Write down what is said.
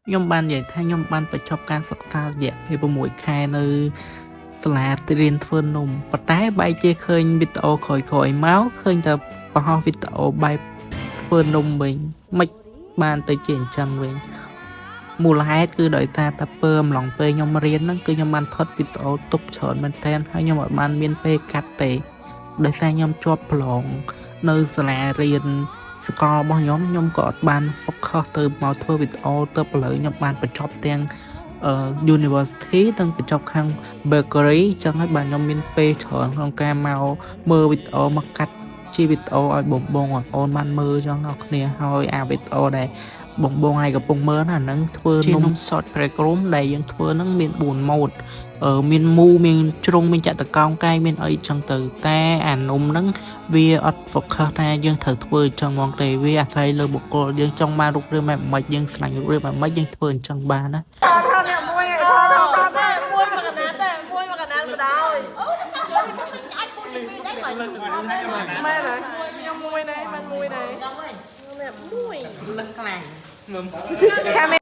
nhom ban vậy thay nhom ban phải chọc can sắc ta dẹp thì bộ mũi khai nơi sla tiền phơn nôm bát tái bay chơi khơi video khỏi khỏi máu khơi tập bao ho video bay phơn nôm mình mạch ban tới chuyện chân mình mù lái cứ đợi ta ta bơm lòng pe nhom riêng nó cứ nhom ban thoát video tục chọn mình tên hay nhom ban miên pe cắt tệ đợi sang nhom cho plong nơi sla riêng score របស់ខ្ញុំក៏អត់បាន focus ទៅមកធ្វើវីដេអូទៅឥឡូវខ្ញុំបានបញ្ចប់ទាំង University និងបញ្ចប់ខាង Bakery ចឹងហើយបាទខ្ញុំមានពេលច្រើនក្នុងការមកមើលវីដេអូមកកាត់ជាវីដេអូឲ្យបងបងអូនបានមើលចឹងអរគ្នាហើយអាវីដេអូដែលបងបងហើយកំពុងមើលណាហ្នឹងធ្វើនំ short program ដែលយើងធ្វើហ្នឹងមាន4 mode មានមូមានជ្រុងមានចតកោងកាយមានអីចឹងទៅតែអានំហ្នឹងវាអត់ focus ថាយើងត្រូវធ្វើចឹងហ្មងទេវាអាស្រ័យលើបុគ្គលយើងចង់បានរូបរាងបែបម៉េចយើងស្លាញ់រូបរាងបែបម៉េចយើងធ្វើអញ្ចឹងបានណាម៉ែណាខ្ញុំមួយនេះបានមួយនេះមួយលឹងខ្លាំងមើល